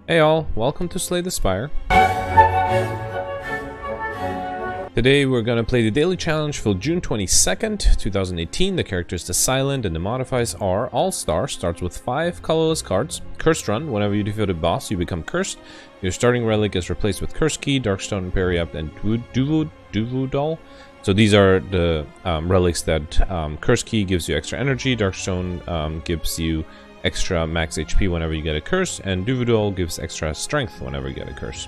Hey all, welcome to Slay the Spire. Today we're gonna play the daily challenge for June 22nd, 2018. The character is the Silent and the modifiers are All-Star, starts with 5 colorless cards. Cursed Run, whenever you defeat a boss you become cursed. Your starting relic is replaced with Curse Key, Darkstone Periapt and Duvu. So these are the relics that Curse Key gives you extra energy, Darkstone gives you extra max HP whenever you get a curse, and Duvu gives extra strength whenever you get a curse.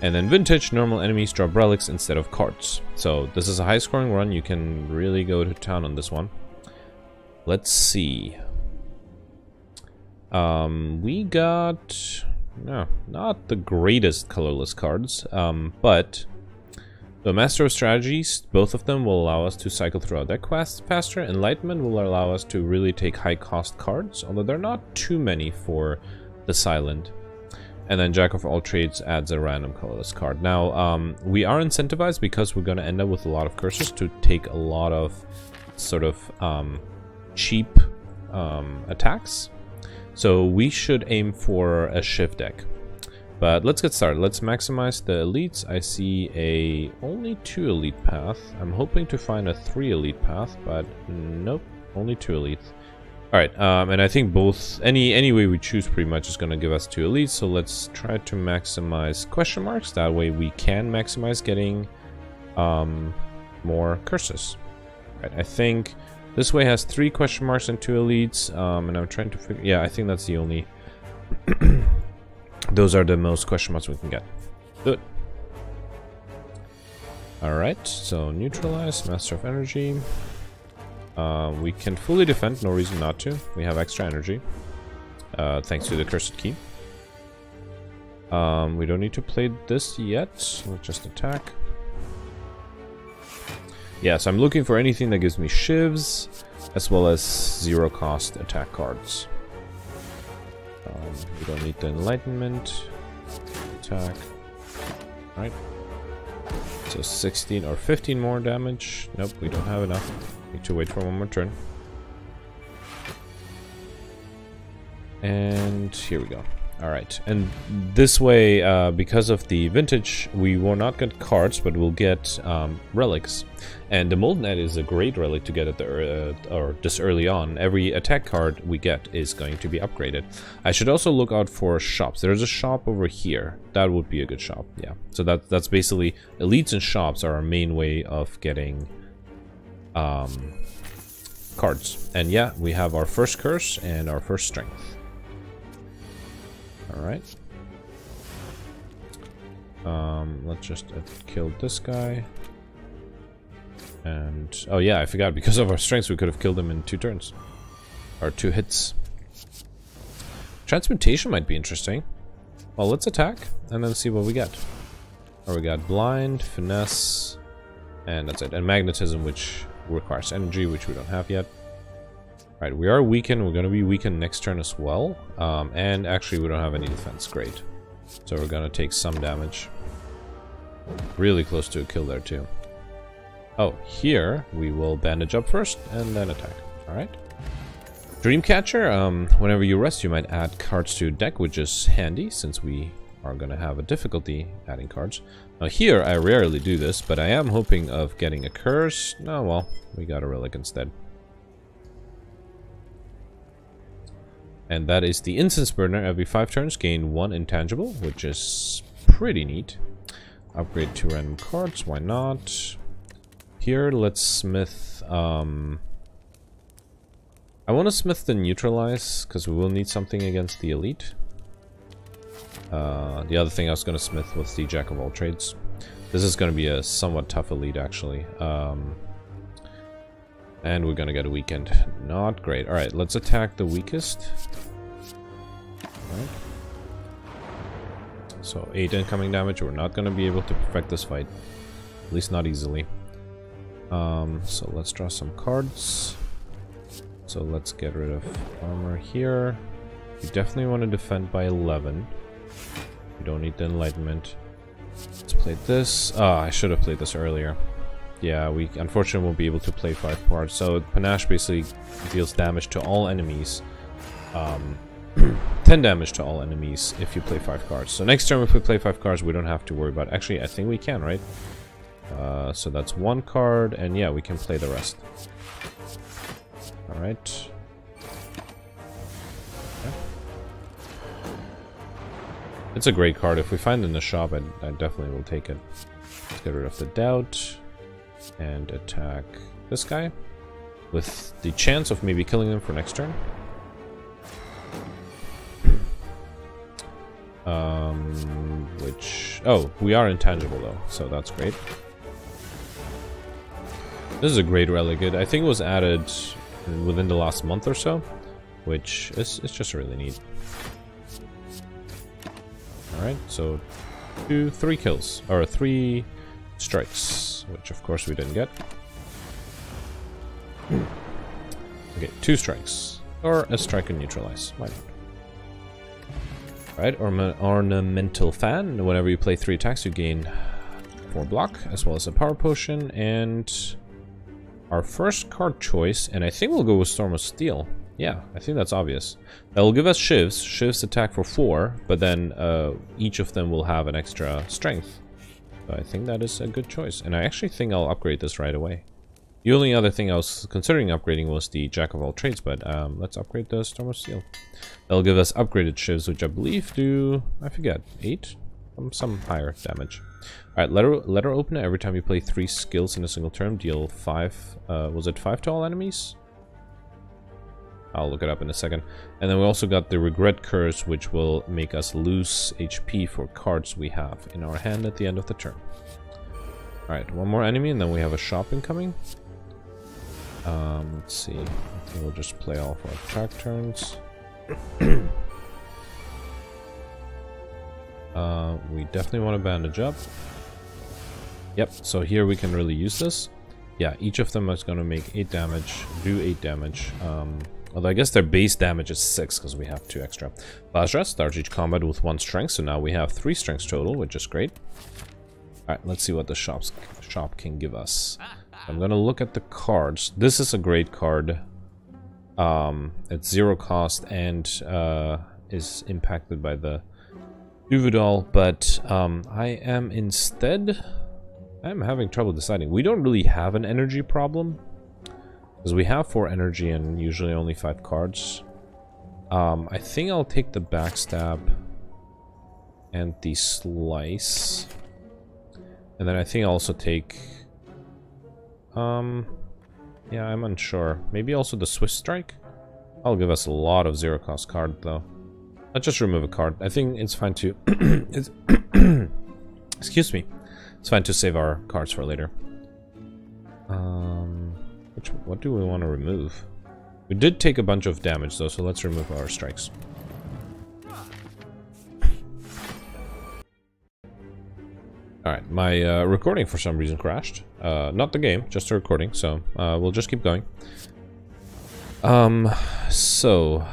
And then Vintage, normal enemies drop relics instead of cards. So this is a high scoring run, you can really go to town on this one. Let's see. We got, no, not the greatest colorless cards, but the Master of Strategies, both of them will allow us to cycle through our deck faster. Enlightenment will allow us to really take high cost cards, although they're not too many for the Silent. And then Jack of all trades adds a random colorless card. Now, we are incentivized because we're going to end up with a lot of curses to take a lot of sort of cheap attacks. So we should aim for a shift deck. But let's get started. Let's maximize the elites. I see only 2 elite path. I'm hoping to find a 3 elite path, but nope, only 2 elites. Alright, and I think both, any way we choose pretty much is going to give us 2 elites, so let's try to maximize question marks. That way we can maximize getting more curses. Right, I think this way has 3 question marks and 2 elites, and I'm trying to figure, yeah, I think that's the only... Those are the most question marks we can get. Good. Alright, so neutralize, Master of Energy. We can fully defend, no reason not to. We have extra energy. Thanks to the Cursed Key. We don't need to play this yet. Let's just attack. Yeah, so I'm looking for anything that gives me shivs, as well as 0 cost attack cards. We don't need the Enlightenment. Attack. Right. So 16 or 15 more damage. Nope, we don't have enough. Need to wait for one more turn. And here we go. Alright, and this way, because of the Vintage, we will not get cards, but we'll get relics. And the Molten Head is a great relic to get at the or this early on. Every attack card we get is going to be upgraded. I should also look out for shops. There's a shop over here. That would be a good shop, yeah. So that's basically, elites and shops are our main way of getting cards. And yeah, we have our first curse and our first strength. Alright. Let's just kill this guy. And, oh yeah, I forgot, because of our strengths we could have killed him in 2 turns. Or 2 hits. Transmutation might be interesting. Well, let's attack, and then see what we get. Oh, we got Blind, Finesse, and that's it. And Magnetism, which requires energy, which we don't have yet. Right, we are weakened. We're going to be weakened next turn as well. And actually, we don't have any defense. Great. So we're going to take some damage. Really close to a kill there, too. Oh, here, we will bandage up first, and then attack. Alright. Dreamcatcher, whenever you rest, you might add cards to your deck, which is handy, since we are going to have a difficulty adding cards. Now here, I rarely do this, but I am hoping of getting a curse. Oh, well, we got a relic instead. And that is the Incense Burner. Every 5 turns, gain 1 intangible, which is pretty neat. Upgrade 2 random cards, why not? Here, let's smith... I want to smith the neutralize, because we will need something against the elite. The other thing I was going to smith was the Jack of all trades. This is going to be a somewhat tough elite, actually. And we're gonna get a weakened. Not great. Alright, let's attack the weakest. Alright. So 8 incoming damage. We're not gonna be able to perfect this fight. At least not easily. So let's draw some cards. So let's get rid of armor here. We definitely want to defend by 11. We don't need the Enlightenment. Let's play this. Ah, I should have played this earlier. Yeah, we unfortunately won't be able to play 5 cards. So Panache basically deals damage to all enemies 10 damage to all enemies if you play 5 cards. So next turn if we play 5 cards, we don't have to worry about... Actually, I think we can, right? So that's 1 card, and yeah, we can play the rest. Alright. Okay. It's a great card. If we find it in the shop, I definitely will take it. Let's get rid of the doubt. And attack this guy. With the chance of maybe killing him for next turn. Oh, we are intangible though, so that's great. This is a great relic. I think it was added within the last month or so, which is just really neat. Alright, so 3 kills, or 3 strikes, which of course we didn't get. Okay, 2 strikes, or a strike and neutralize. Why not? Right, ornamental fan. Whenever you play 3 attacks, you gain 4 block, as well as a power potion, and our first card choice, and I think we'll go with Storm of Steel. Yeah, I think that's obvious. That will give us shivs. Shivs attack for 4, but then each of them will have an extra strength. So I think that is a good choice, and I actually think I'll upgrade this right away. The only other thing I was considering upgrading was the Jack of all trades, but let's upgrade the Storm of Steel. That'll give us upgraded shivs, which I believe do, I forget, 8? Some higher damage. Alright, letter opener. Every time you play 3 skills in a single turn, deal 5, was it 5 to all enemies? I'll look it up in a second. And then we also got the Regret Curse, which will make us lose HP for cards we have in our hand at the end of the turn. Alright, 1 more enemy, and then we have a shop incoming. Let's see. I think we'll just play all of our attack turns. We definitely want to bandage up. Yep, so here we can really use this. Yeah, each of them is going to make 8 damage, do 8 damage. Although I guess their base damage is 6 because we have 2 extra. Vajra starts each combat with 1 strength, so now we have 3 strengths total, which is great. Alright, let's see what the shop can give us. I'm gonna look at the cards. This is a great card. It's 0 cost and is impacted by the Duvidal, but I'm having trouble deciding. We don't really have an energy problem because we have 4 energy and usually only 5 cards. I think I'll take the backstab and the slice, and then I think I'll also take yeah, I'm unsure. Maybe also the Swift Strike? I'll give us a lot of 0 cost card though. Let's just remove a card. I think it's fine to excuse me. It's fine to save our cards for later. What do we want to remove? We did take a bunch of damage though, so let's remove our strikes. Alright, my recording for some reason crashed. Not the game, just the recording, so we'll just keep going. So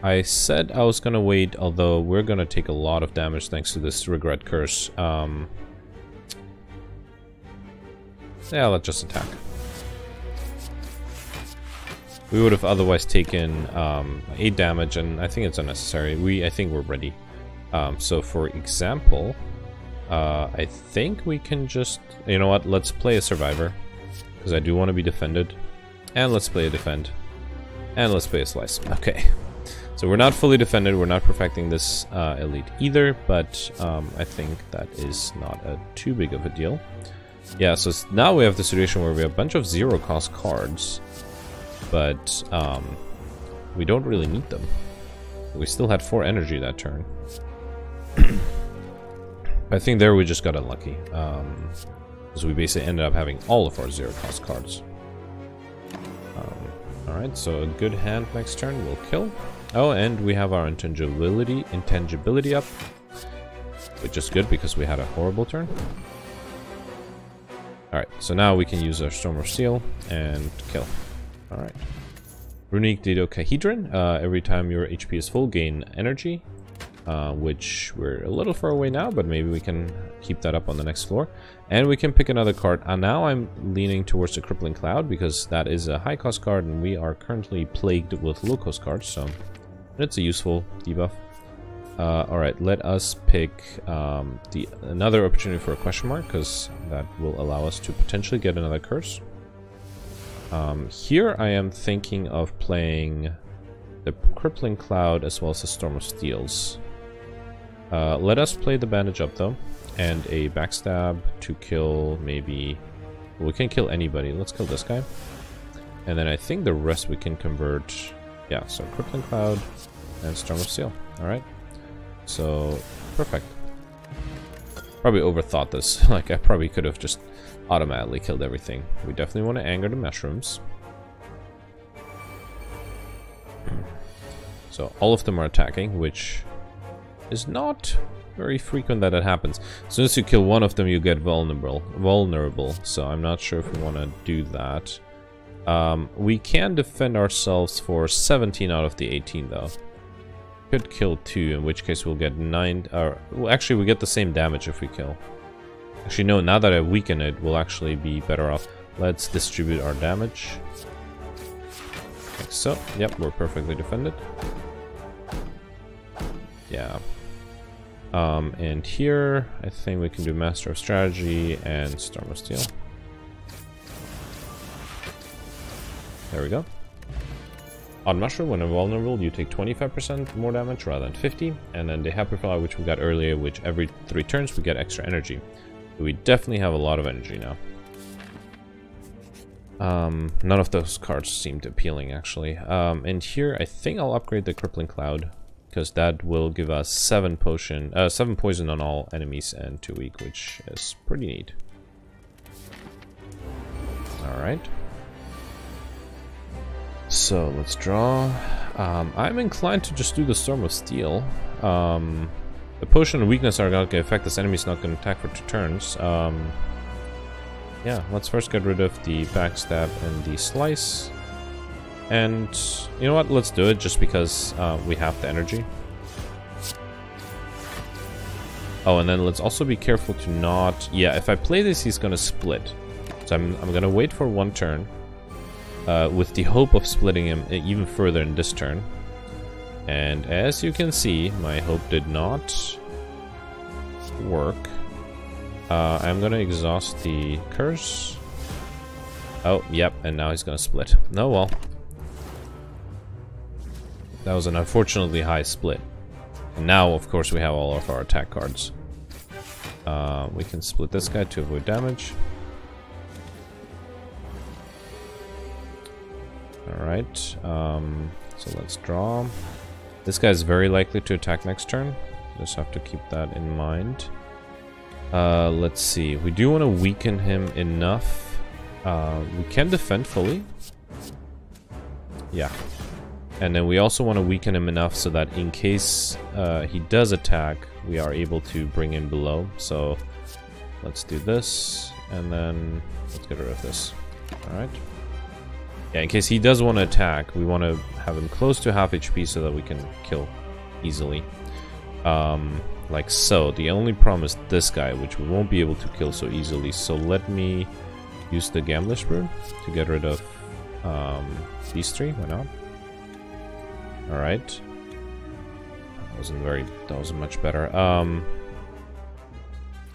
I said I was gonna wait, although we're gonna take a lot of damage thanks to this Regret Curse. Yeah, let's just attack. We would have otherwise taken 8 damage, and I think it's unnecessary. I think we're ready. So for example, I think we can just... You know what? Let's play a Survivor, because I do want to be defended. And let's play a Defend. And let's play a Slice. Okay. So we're not fully defended. We're not perfecting this elite either, but I think that is not too big of a deal. Yeah, so now we have the situation where we have a bunch of 0 cost cards, but we don't really need them. We still had 4 energy that turn. I think there we just got unlucky, because we basically ended up having all of our 0 cost cards. Alright, so a good hand next turn will kill. Oh, and we have our intangibility up, which is good because we had a horrible turn. Alright, so now we can use our Storm of Steel and kill. Alright. Runic Dodecahedron. Every time your HP is full, gain energy. Which we're a little far away now, but maybe we can keep that up on the next floor. And we can pick another card. Now I'm leaning towards the Crippling Cloud, because that is a high cost card, and we are currently plagued with low cost cards, so It's a useful debuff. Alright, let us pick another opportunity for a question mark, because that will allow us to potentially get another curse. Here I am thinking of playing the Crippling Cloud as well as the Storm of Steels. Let us play the Bandage up though, and a Backstab to kill maybe... Well, we can kill anybody. Let's kill this guy. And then I think the rest we can convert... Yeah, so Crippling Cloud and Storm of Steel. Alright. So, perfect. Probably overthought this. Like, I probably could have just automatically killed everything. We definitely want to anger the mushrooms. So, all of them are attacking, which is not very frequent that it happens. As soon as you kill one of them, you get vulnerable. So, I'm not sure if we want to do that. We can defend ourselves for 17 out of the 18, though. Could kill 2, in which case we'll get 9, well, actually we get the same damage if we kill. Actually no, now that I weaken it, we'll actually be better off. Let's distribute our damage. Like so. Yep, we're perfectly defended. Yeah. And here, I think we can do Master of Strategy and Storm of Steel. There we go. On Mushroom, when invulnerable, you take 25% more damage rather than 50. And then the Happy Flower, which we got earlier, which every 3 turns we get extra energy. So we definitely have a lot of energy now. None of those cards seemed appealing, actually. And here, I think I'll upgrade the Crippling Cloud, because that will give us 7 poison on all enemies and 2 weak, which is pretty neat. Alright. So, let's draw. I'm inclined to just do the Storm of Steel. The Potion and Weakness are going to affect this enemy's not going to attack for 2 turns. Yeah, let's first get rid of the Backstab and the Slice. And, you know what, let's do it just because we have the energy. Oh, and then let's also be careful to not... Yeah, if I play this, he's going to split. So I'm going to wait for 1 turn. With the hope of splitting him even further in this turn. And as you can see, my hope did not work. I'm gonna exhaust the curse. Oh, yep, and now he's gonna split. No, well. That was an unfortunately high split. And now, of course, we have all of our attack cards. We can split this guy to avoid damage. Alright, so let's draw. This guy is very likely to attack next turn. Just have to keep that in mind. Let's see. We do want to weaken him enough. We can defend fully. Yeah. And then we also want to weaken him enough so that in case he does attack, we are able to bring in below. So let's do this, and then let's get rid of this. Alright. Yeah, in case he does want to attack, we want to have him close to half HP so that we can kill easily. Like so. The only problem is this guy, which we won't be able to kill so easily. So let me use the Gambler's Brew to get rid of these 3. Why not? Alright. That wasn't much better.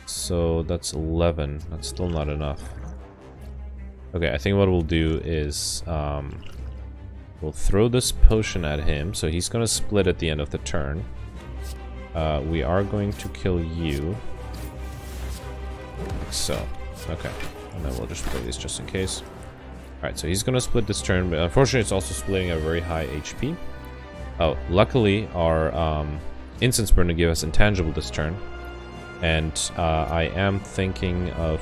So that's 11. That's still not enough. Okay, I think what we'll do is we'll throw this potion at him, so he's gonna split at the end of the turn. We are going to kill you. Like so. Okay. And then we'll just play these just in case. Alright, so he's gonna split this turn, but unfortunately it's also splitting at a very high HP. Oh, luckily our Incense Burn to give us intangible this turn. And I am thinking of...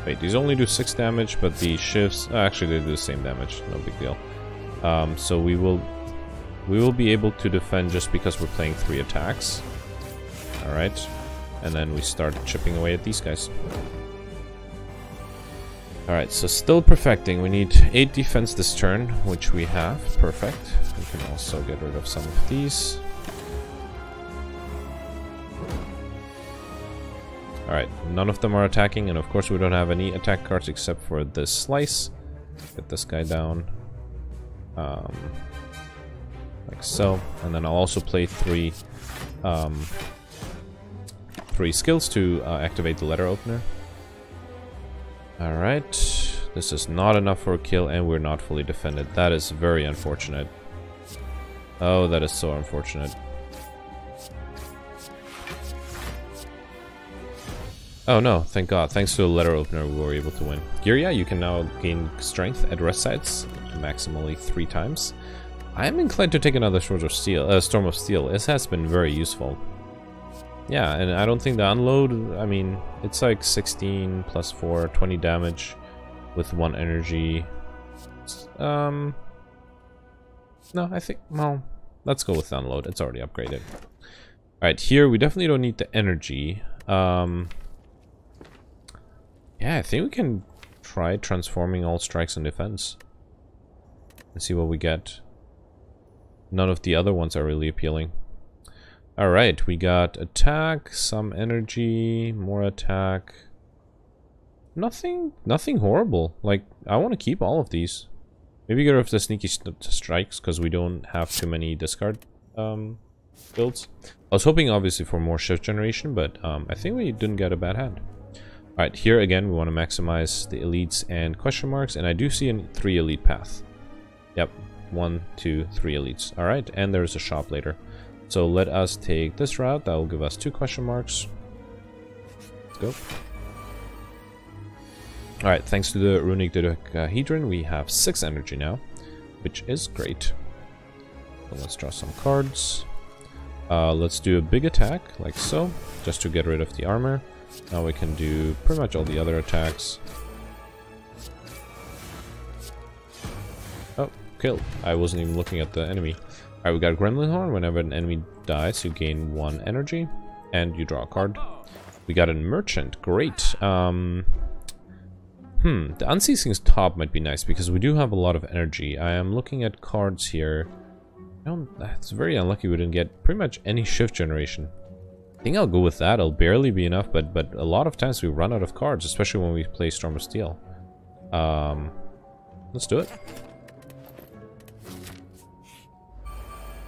Wait, these only do 6 damage, but the shifts... actually, they do the same damage. No big deal. So we will be able to defend just because we're playing 3 attacks. Alright. And then we start chipping away at these guys. Alright, so still perfecting. We need 8 defense this turn, which we have. Perfect. We can also get rid of some of these. Alright, none of them are attacking, and of course we don't have any attack cards except for this Slice. Get this guy down. like so. And then I'll also play three skills to activate the letter opener. Alright, this is not enough for a kill, and we're not fully defended. That is very unfortunate. Oh, that is so unfortunate. Oh no, thank god. Thanks to the letter opener, we were able to win. Giria, you can now gain strength at rest sites, maximally 3 times. I am inclined to take another Storm of Steel. This has been very useful. Yeah, and I don't think the unload, I mean, it's like 16 plus 4, 20 damage with 1 energy. No, I think, well, let's go with the unload. It's already upgraded. Alright, here we definitely don't need the energy. Yeah, I think we can try transforming all strikes on defense. And see what we get. None of the other ones are really appealing. Alright, we got attack, some energy, more attack. Nothing horrible. Like, I want to keep all of these. Maybe get rid of the sneaky strikes, because we don't have too many discard builds. I was hoping, obviously, for more shift generation, but I think we didn't get a bad hand. Alright, here again, we want to maximize the elites and question marks, and I do see a 3 elite path. Yep, 1, 2, 3 elites. Alright, and there's a shop later. So let us take this route. That will give us 2 question marks. Let's go. Alright, thanks to the runic dodecahedron, we have 6 energy now, which is great. So let's draw some cards. Let's do a big attack, like so, just to get rid of the armor. Now we can do pretty much all the other attacks. Oh, killed. I wasn't even looking at the enemy. Alright, we got Gremlin Horn. Whenever an enemy dies, you gain 1 energy, and you draw a card. We got a Merchant. Great. The Unceasing's Top might be nice, because we do have a lot of energy. I am looking at cards here. It's very unlucky we didn't get pretty much any shift generation. I think I'll go with that. It'll barely be enough, but a lot of times we run out of cards, especially when we play Storm of Steel. Let's do it.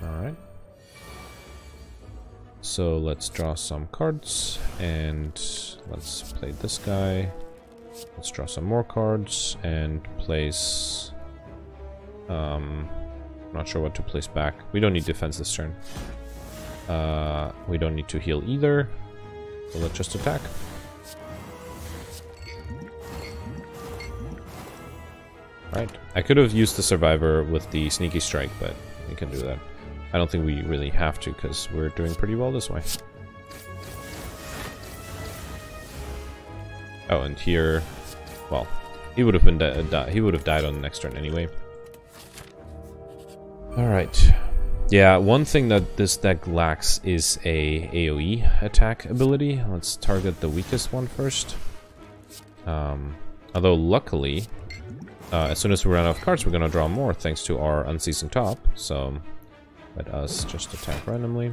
Alright. So let's draw some cards, and let's play this guy. Let's draw some more cards, and place... I'm not sure what to place back. We don't need defense this turn. We don't need to heal either. So let's just attack. Alright. I could have used the survivor with the sneaky strike, but we can do that. I don't think we really have to, because we're doing pretty well this way. Oh, and here... Well, he would have been he would have died on the next turn anyway. Alright. Yeah, one thing that this deck lacks is a AoE attack ability. Let's target the weakest one first. Although luckily, as soon as we run out of cards, we're gonna draw more thanks to our Unceasing Top. So let us just attack randomly.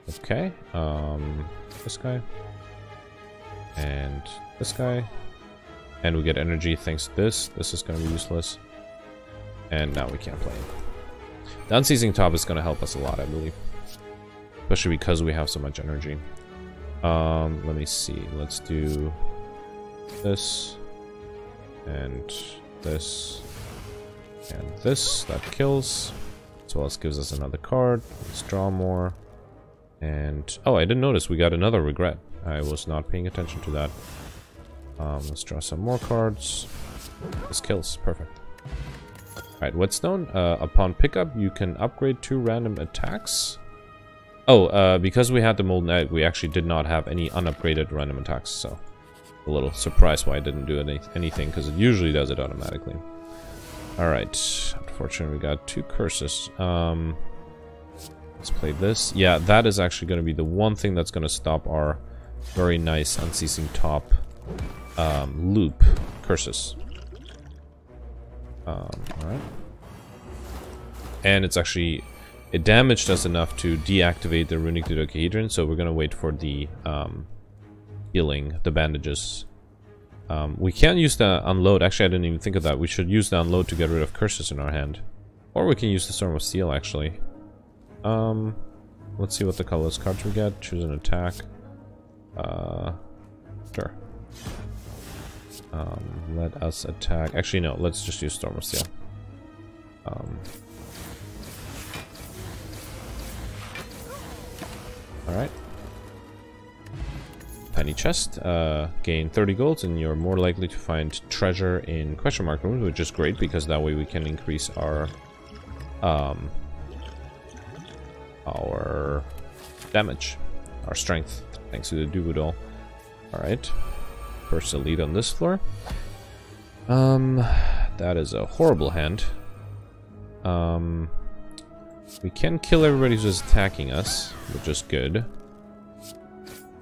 Okay. This guy. And this guy. And we get energy thanks to this. This is gonna be useless. And now we can't play it. The Unceasing Top is going to help us a lot, I believe. Especially because we have so much energy. Let me see. Let's do this. And this. And this. That kills. As well as gives us another card. Let's draw more. And... Oh, I didn't notice. We got another regret. I was not paying attention to that. Let's draw some more cards. This kills. Perfect. Alright, Whetstone. Upon pickup, you can upgrade 2 random attacks. Oh, because we had the Molten Egg, we actually did not have any unupgraded random attacks, so... A little surprised why I didn't do anything, because it usually does it automatically. Alright, unfortunately we got 2 curses. Let's play this. Yeah, that is actually going to be the one thing that's going to stop our very nice Unceasing Top loop. Curses. Alright. And it's actually... It damaged us enough to deactivate the runic dodecahedron, so we're gonna wait for the healing, the bandages. We can't use the unload. Actually, I didn't even think of that. We should use the unload to get rid of curses in our hand. Or we can use the Storm of Steel, actually. Let's see what the colorless cards we get. Choose an attack. Sure. Let us attack. Actually, no. Let's just use Storm of Steel. Alright. Tiny chest. Gain 30 golds, and you're more likely to find treasure in question mark rooms, which is great because that way we can increase our damage, our strength, thanks to the do-it-all. Alright. First elite on this floor. That is a horrible hand. We can kill everybody who's attacking us, which is good.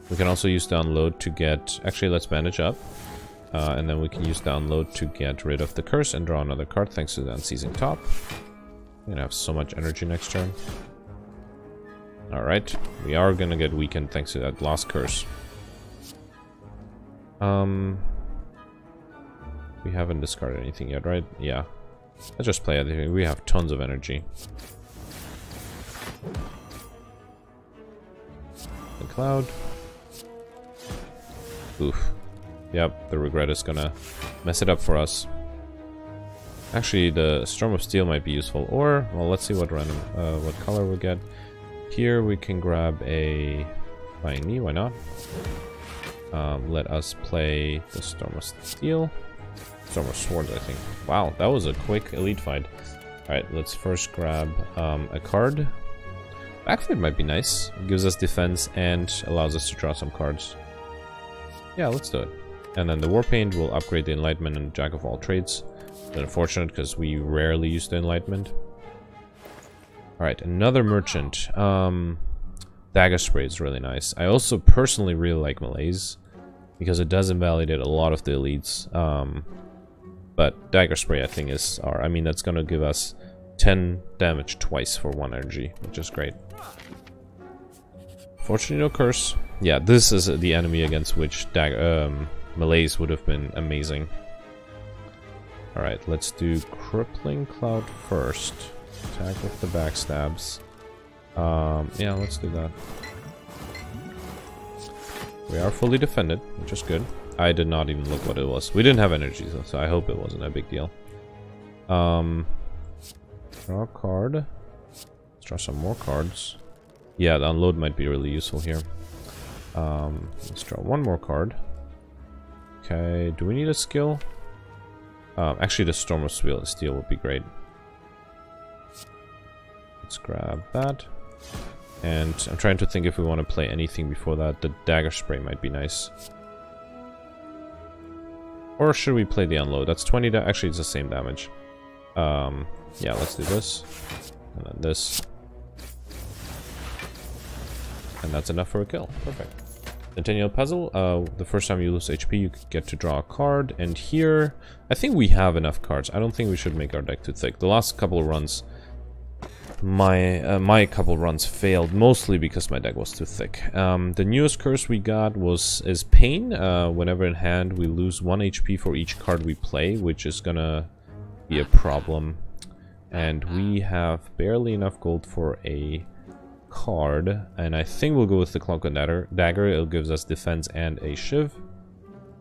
We can also use download to get... Actually, let's bandage up. And then we can use download to get rid of the curse and draw another card thanks to the unseizing top. We're gonna have so much energy next turn. Alright, we are gonna get weakened thanks to that last curse. We haven't discarded anything yet, right? Yeah. Let's just play everything. We have tons of energy. The cloud. Oof. Yep, the regret is gonna mess it up for us. Actually, the Storm of Steel might be useful. Or, well, let's see what random, what color we get. Here we can grab a Flying Knee, why not? Let us play the Storm of Steel. Storm of Swords, I think. Wow, that was a quick elite fight. Alright, let's first grab a card. Backflip might be nice. It gives us defense and allows us to draw some cards. Yeah, let's do it. And then the Warpaint will upgrade the Enlightenment and Jack of all trades. It's unfortunate because we rarely use the Enlightenment. Alright, another merchant. Dagger Spray is really nice. I also personally really like Malaise because it does invalidate a lot of the elites. But Dagger Spray I think is I mean that's gonna give us 10 damage twice for 1 energy, which is great. Fortunately no curse. Yeah, this is the enemy against which Malaise would have been amazing. Alright, let's do Crippling Cloud first. Attack with the backstabs. Yeah, let's do that. We are fully defended, which is good. I did not even look what it was. We didn't have energy, so I hope it wasn't a big deal. Draw a card. Let's draw some more cards. Yeah, the unload might be really useful here. Let's draw one more card. Okay, do we need a skill? Actually, the Storm of Steel would be great. Let's grab that. And I'm trying to think if we want to play anything before that. The Dagger Spray might be nice. Or should we play the Unload? That's 20 actually, it's the same damage. Yeah, let's do this. And then this. And that's enough for a kill. Perfect. Centennial Puzzle. The first time you lose HP, you get to draw a card. And here, I think we have enough cards. I don't think we should make our deck too thick. The last couple of runs, my couple runs failed mostly because my deck was too thick. The newest curse we got is Pain. Whenever in hand, we lose 1 HP for each card we play, which is gonna be a problem. And we have barely enough gold for a card, and I think we'll go with the Cloak and Dagger. It gives us defense and a Shiv.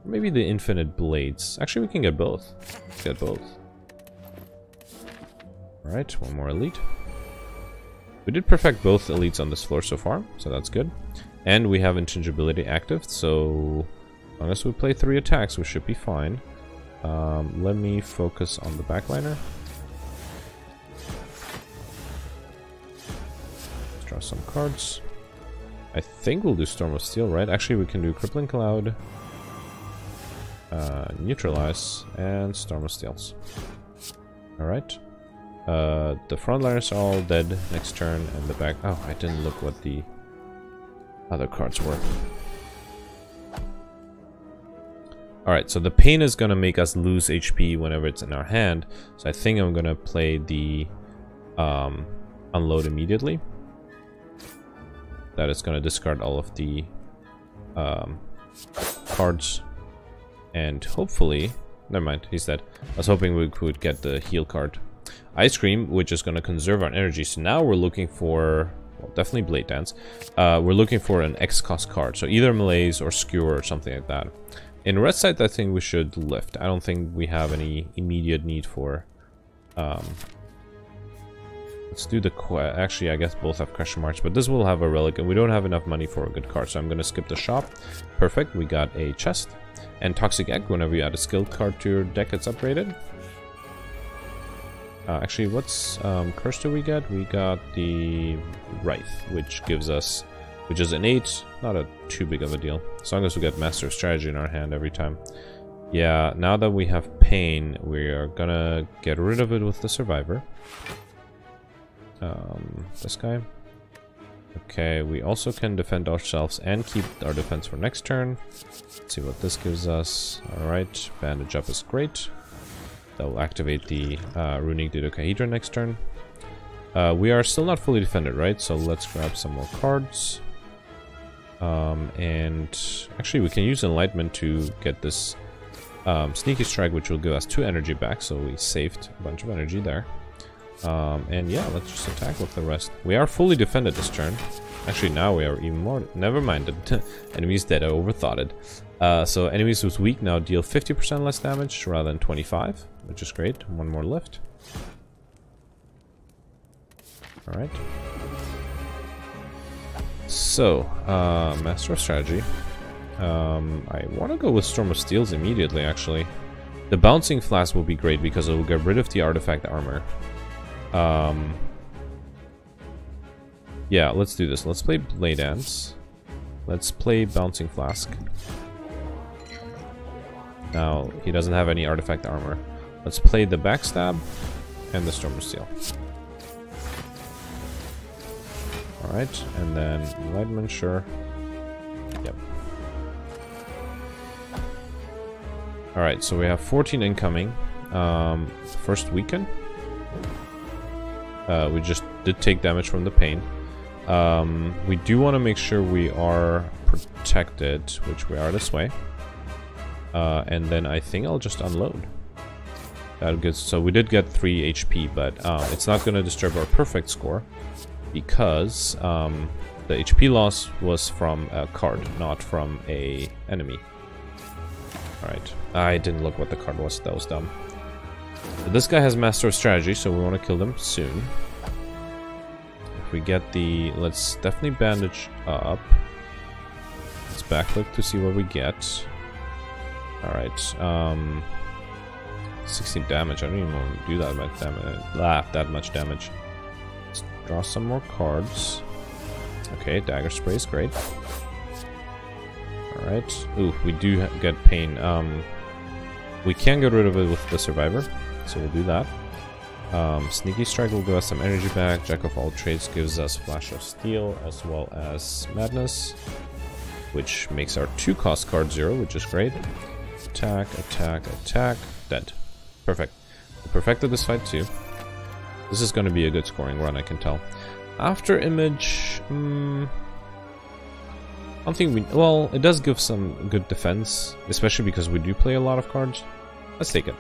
Maybe the Infinite Blades. Actually, we can get both. Let's get both. Alright, one more elite. We did perfect both elites on this floor so far, so that's good. And we have Intangibility active, so as long as we play 3 attacks, we should be fine. Let me focus on the backliner. Let's draw some cards. I think we'll do Storm of Steel, right? Actually, we can do Crippling Cloud, Neutralize, and Storm of Steels. Alright. The frontliners are all dead next turn, and the back... Oh, I didn't look what the other cards were. Alright, so the Pain is gonna make us lose HP whenever it's in our hand, so I think I'm gonna play the Unload immediately. That is gonna discard all of the cards, and hopefully... Never mind, he's dead. I was hoping we could get the heal card. Ice Cream, which is going to conserve our energy. So now we're looking for, well, definitely Blade Dance. We're looking for an X cost card. So either Malaise or Skewer or something like that. In red side, I think we should lift. I don't think we have any immediate need for... let's do the quest. Actually, I guess both have question marks, but this will have a relic, and we don't have enough money for a good card, so I'm going to skip the shop. Perfect, we got a chest. And Toxic Egg, whenever you add a skill card to your deck, it's upgraded. Actually, what's curse do we get? We got the Wraith, which gives us... which is an 8, not too big of a deal. As long as we get Master of Strategy in our hand every time. Yeah, now that we have Pain, we are gonna get rid of it with the Survivor. This guy. Okay, we also can defend ourselves and keep our defense for next turn. Let's see what this gives us. Alright, Bandage Up is great. That will activate the Runic Dodecahedron next turn. We are still not fully defended, right? So let's grab some more cards. And actually we can use Enlightenment to get this Sneaky Strike, which will give us 2 energy back, so we saved a bunch of energy there. And yeah, let's just attack with the rest. We are fully defended this turn. Actually, now we are even more... Never mind, enemies dead, I overthought it. So enemies who's weak now deal 50% less damage rather than 25, which is great. One more lift. Alright. So, Master of Strategy. I want to go with Storm of Steels immediately, actually. The Bouncing Flask will be great because it will get rid of the artifact armor. Yeah, let's do this. Let's play Blade Dance. Let's play Bouncing Flask. Now, he doesn't have any artifact armor. Let's play the Backstab and the Storm of Steel. Alright, and then Enlightenment, sure. Yep. Alright, so we have 14 incoming. First weaken. We just did take damage from the pain. We do want to make sure we are protected, which we are this way. And then I think I'll just unload. That gets, so we did get 3 HP, but it's not going to disturb our perfect score because the HP loss was from a card, not from a enemy. Alright, I didn't look what the card was, that was dumb. But this guy has Master of Strategy, so we want to kill them soon. If we get the... let's definitely bandage up. Let's backflip to see what we get. Alright, 16 damage. I don't even want to do that much damage. That much damage. Let's draw some more cards. Okay, Dagger Spray is great. Alright. Ooh, we do get pain. We can get rid of it with the Survivor, so we'll do that. Sneaky Strike will give us some energy back. Jack of all trades gives us Flash of Steel as well as Madness, which makes our 2-cost card 0, which is great. Attack, attack, attack. Dead. Perfect. We perfected this fight too. This is going to be a good scoring run, I can tell. After Image... I don't think we... well, it does give some good defense, especially because we do play a lot of cards. Let's take it.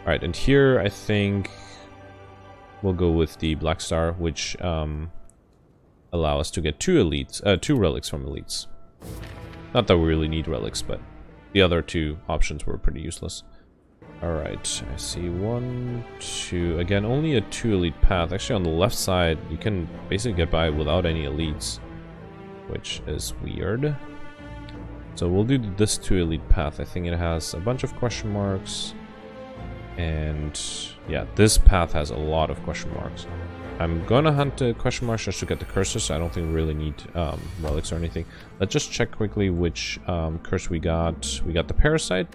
Alright, and here I think we'll go with the Black Star, which allow us to get 2 relics from elites. Not that we really need relics, but the other 2 options were pretty useless. Alright, I see 1, 2... again, only a 2 elite path. Actually, on the left side, you can basically get by without any elites, which is weird. So we'll do this 2 elite path. I think it has a bunch of question marks. And yeah, this path has a lot of question marks. I'm gonna hunt the question marks just to get the curses, so I don't think we really need relics or anything. Let's just check quickly which curse we got. We got the Parasite,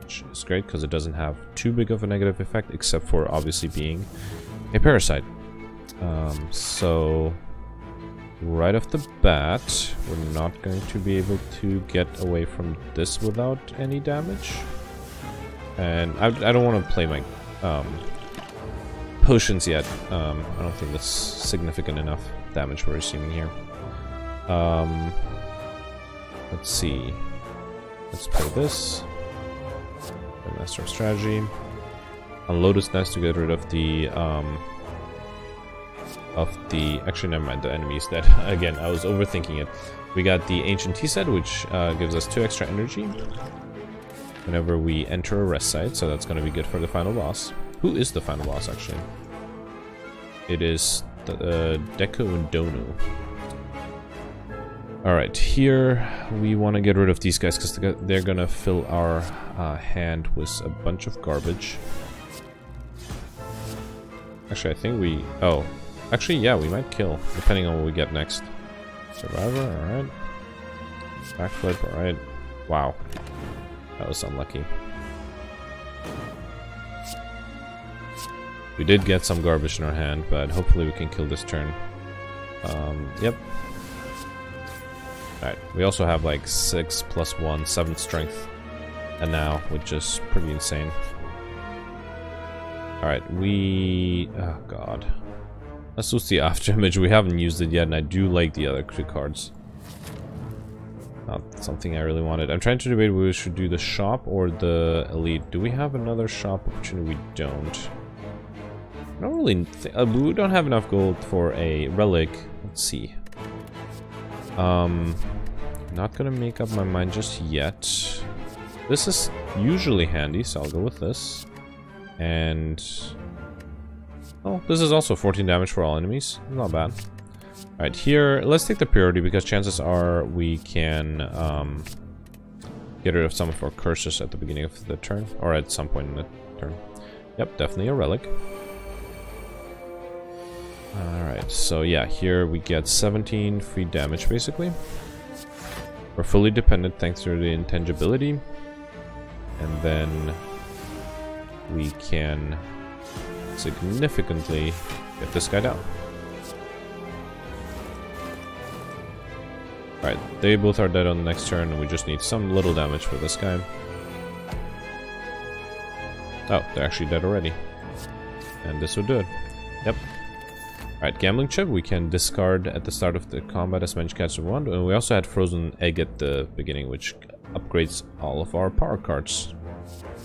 which is great because it doesn't have too big of a negative effect, except for obviously being a Parasite. So right off the bat, we're not going to be able to get away from this without any damage. And I don't want to play my potions yet. I don't think that's significant enough damage we're receiving here. Let's see. Let's play this. The Master of Strategy. on Lotus Nest to get rid of the actually never mind, the enemy's dead. Again, I was overthinking it. We got the Ancient Tea set, which gives us 2 extra energy whenever we enter a rest site, so that's going to be good for the final boss. Who is the final boss, actually? It is the Deku and Donu. Alright, here we want to get rid of these guys because they're going to fill our hand with a bunch of garbage. Actually, I think we... Oh, actually, yeah, we might kill, depending on what we get next. Survivor, alright. Backflip, alright. Wow. That was unlucky. We did get some garbage in our hand, but hopefully we can kill this turn. Yep. Alright, we also have like 6 + 1, 7 strength. And now, which is pretty insane. Alright, oh god. Let's use the after image. We haven't used it yet, and I do like the other 2 cards. Not something I really wanted. I'm trying to debate whether we should do the shop or the elite. Do we have another shop opportunity? We don't. I don't really we don't have enough gold for a relic. Let's see. Not gonna make up my mind just yet. This is usually handy, so I'll go with this. And oh, this is also 14 damage for all enemies. Not bad. Alright, here, let's take the priority because chances are we can get rid of some of our curses at the beginning of the turn, or at some point in the turn. Yep, definitely a relic. Alright, so yeah, here we get 17 free damage basically. We're fully dependent thanks to the intangibility. And then we can significantly get this guy down. Alright, they both are dead on the next turn, and we just need some little damage for this guy. Oh, they're actually dead already. And this will do it. Yep. Alright, Gambling Chip, we can discard at the start of the combat as many cards as we want. And we also had Frozen Egg at the beginning, which upgrades all of our power cards.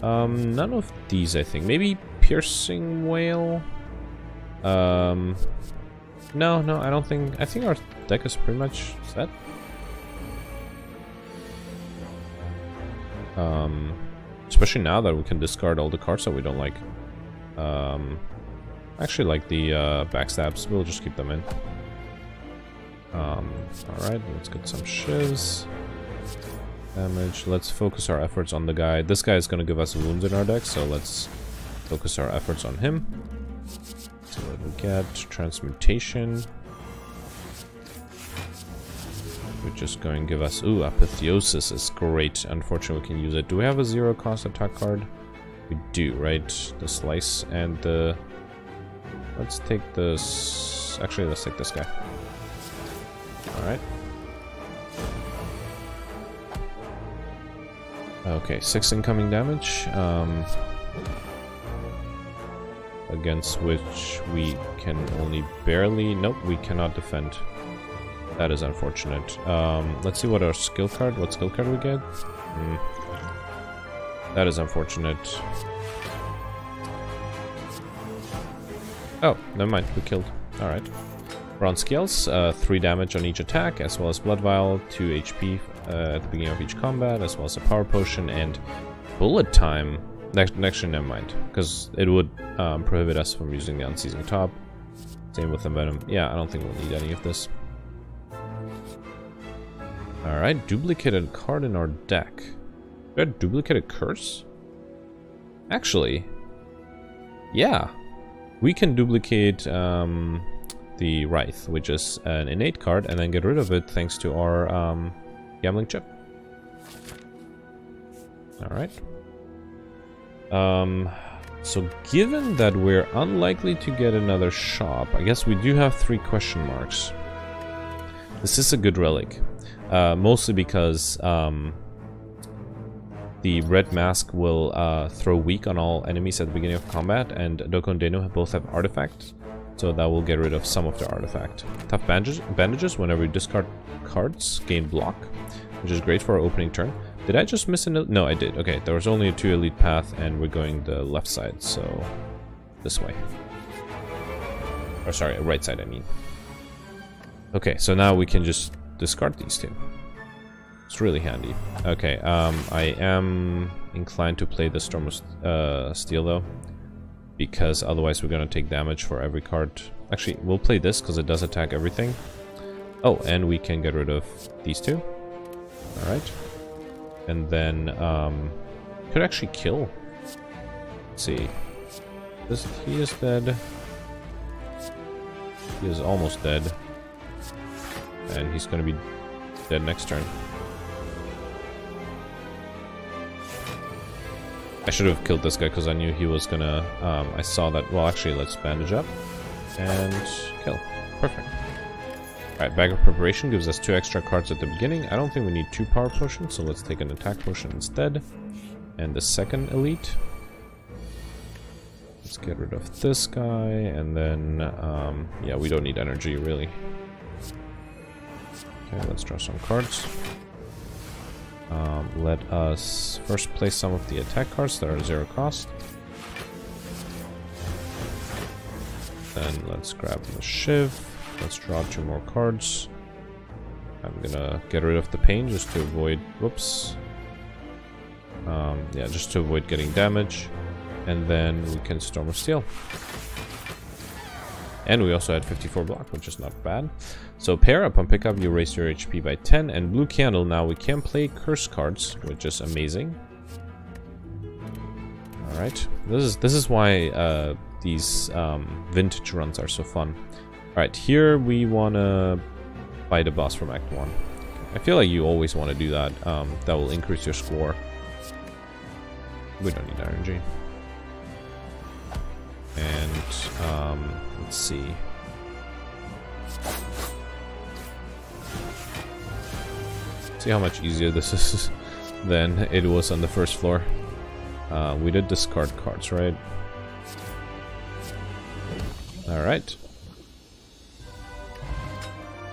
None of these, I think. Maybe Piercing Whale? No, I don't think... I think our deck is pretty much set. Especially now that we can discard all the cards that we don't like. Actually like the backstabs. We'll just keep them in. Alright, let's get some shivs. Damage. Let's focus our efforts on the guy. This guy is going to give us wounds in our deck, so let's focus our efforts on him. So what we get? Transmutation. We're just going to give us... Ooh, Apotheosis is great. Unfortunately, we can use it. Do we have a 0 cost attack card? We do, right? The Slice and the... Let's take this... Actually, let's take this guy. Alright. Okay, 6 incoming damage. Against which we can only barely... Nope, we cannot defend. That is unfortunate. Let's see what our skill card... What skill card we get? That is unfortunate. Oh, never mind. We killed. Alright. Bronze Scales, 3 damage on each attack, as well as Blood Vial, 2 HP at the beginning of each combat, as well as a Power Potion, and Bullet Time. Next turn, never mind, because it would prohibit us from using the Unceasing Top. Same with the Venom. Yeah, I don't think we'll need any of this. Alright, duplicated card in our deck. We had duplicated curse? Actually, yeah. We can duplicate the Wraith, which is an innate card, and then get rid of it thanks to our Gambling Chip. Alright. So given that we're unlikely to get another shop, I guess we do have 3 question marks. This is a good relic. Mostly because the red mask will throw weak on all enemies at the beginning of combat, and Doko and Deno both have artifacts, so that will get rid of some of their artifact. Tough bandages, whenever we discard cards, gain block, which is great for our opening turn. Did I just miss an... No, I did. Okay, there was only a 2 elite path, and we're going the left side, so... this way. Or sorry, right side, I mean. Okay, so now we can just discard these two. It's really handy. Okay, I am inclined to play the Storm of Steel, though. Because otherwise we're gonna take damage for every card. Actually, we'll play this, because it does attack everything. Oh, and we can get rid of these two. Alright. And then, could actually kill. Let's see. He is dead. He is almost dead. And he's gonna be dead next turn. I should have killed this guy because I knew he was gonna... I saw that... Well, actually, let's bandage up. And kill. Perfect. Alright, Bag of Preparation gives us 2 extra cards at the beginning. I don't think we need 2 power potions, so let's take an attack potion instead. And the second elite. Let's get rid of this guy, and then, yeah, we don't need energy, really. Okay, let's draw some cards. Let us first play some of the attack cards that are 0 cost. Then let's grab the Shiv. Let's draw 2 more cards. I'm gonna get rid of the pain just to avoid... Whoops. Yeah, just to avoid getting damage. And then we can Storm of Steel. And we also had 54 block, which is not bad. So pair up on pickup, you raise your HP by 10. And Blue Candle, now we can play curse cards, which is amazing. Alright. This is why these vintage runs are so fun. Alright, here we wanna fight a boss from Act 1. I feel like you always want to do that. That will increase your score. We don't need energy. And let's see. See how much easier this is than it was on the first floor. We did discard cards, right? Alright.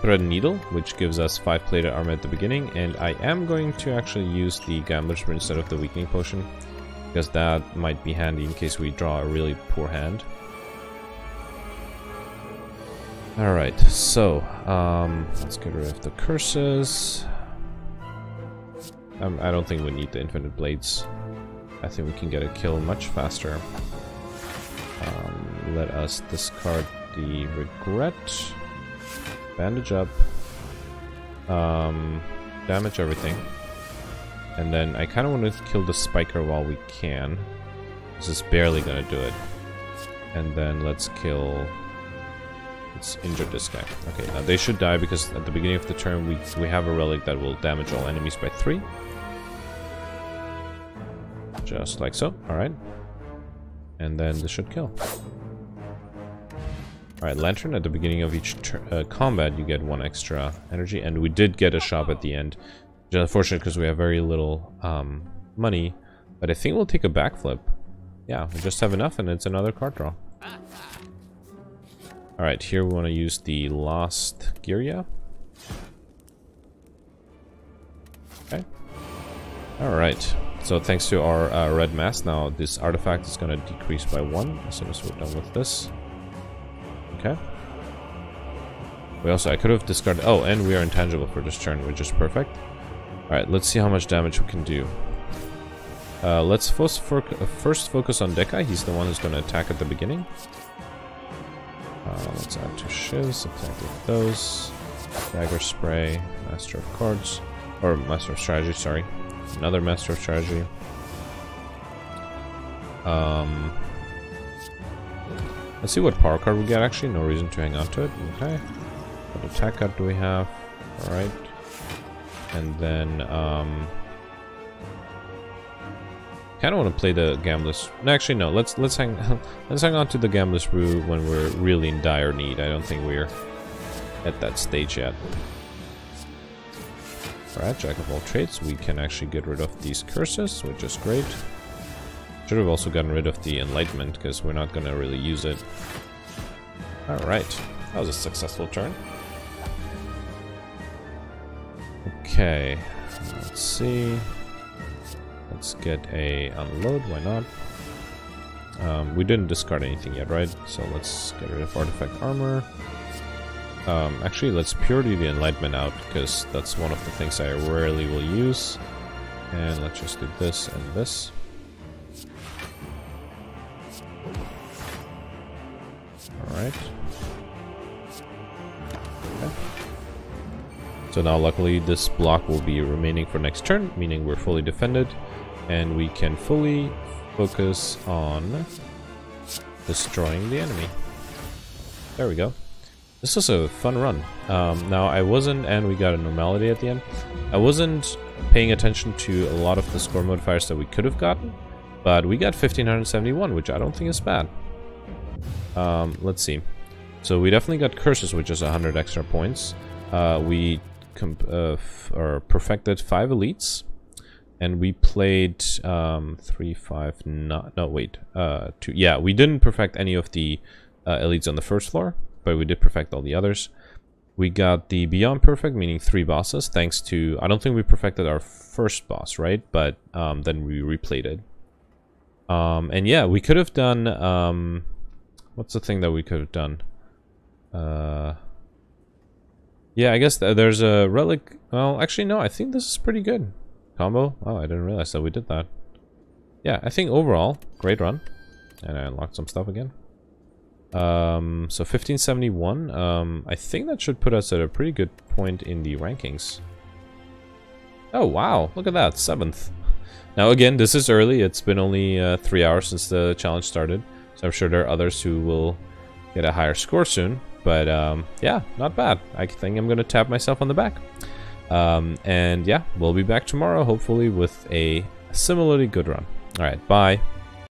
Thread and Needle, which gives us 5 plated armor at the beginning, and I am going to actually use the Gambler's Brew instead of the Weakening Potion, because that might be handy in case we draw a really poor hand. Alright, so, let's get rid of the curses. I don't think we need the Infinite Blades. I think we can get a kill much faster. Let us discard the Regret. Bandage up. Damage everything. And then I kind of want to kill the Spiker while we can. This is barely going to do it. And then let's kill... Let's injure this guy. Okay, now they should die because at the beginning of the turn we have a relic that will damage all enemies by 3. Just like so. Alright. And then this should kill. Alright, Lantern, at the beginning of each combat you get 1 extra energy, and we did get a shop at the end. Which is unfortunate because we have very little money, but I think we'll take a backflip. Yeah, we just have enough and it's another card draw. Alright, here we want to use the Lost Giria. Okay. Alright, so thanks to our red mask, now this artifact is going to decrease by 1 as soon as we're done with this. Okay. We also, I could have discarded... Oh, and we are intangible for this turn, which is perfect. Alright, let's see how much damage we can do. Let's first focus on Deka. He's the one who's going to attack at the beginning. Let's add 2 shivs, attack with those. Dagger Spray, Master of Cards. Or Master of Strategy, sorry. Another Master of Strategy. Let's see what power card we get, actually. No reason to hang on to it. Okay. What attack card do we have? Alright. And then, kind of want to play the Gambler's... No, actually, no. Let's hang on to the Gambler's Brew when we're really in dire need. I don't think we're at that stage yet. Alright, Jack of all trades. We can actually get rid of these curses, which is great. Should have also gotten rid of the Enlightenment, because we're not going to really use it. Alright, that was a successful turn. Okay, let's see. let's get a unload, why not? We didn't discard anything yet, right? So let's get rid of artifact armor. Actually, let's purely the enlightenment out, because that's one of the things I rarely will use. And let's just do this and this. Alright. Okay. So now luckily this block will be remaining for next turn, meaning we're fully defended. And we can fully focus on destroying the enemy. There we go. This was a fun run. Now I wasn't, and we got a normality at the end. I wasn't paying attention to a lot of the score modifiers that we could have gotten, but we got 1571, which I don't think is bad. Let's see. So we definitely got curses, which is 100 extra points. We perfected 5 elites, and we played 3, 5, no wait, 2. Yeah, we didn't perfect any of the elites on the first floor, but we did perfect all the others. We got the Beyond Perfect, meaning 3 bosses, thanks to... I don't think we perfected our first boss, right? But then we replayed it. And yeah, we could have done... what's the thing that we could have done? Yeah, I guess there's a relic... Well, actually, no, I think this is pretty good. Combo? Oh, I didn't realize that we did that. Yeah, I think overall, great run. And I unlocked some stuff again. So 1571, I think that should put us at a pretty good point in the rankings. Oh wow, look at that, 7th. Now again, this is early, it's been only 3 hours since the challenge started, so I'm sure there are others who will get a higher score soon, but yeah, not bad. I think I'm gonna tap myself on the back. And yeah, we'll be back tomorrow, hopefully with a similarly good run. Alright, bye.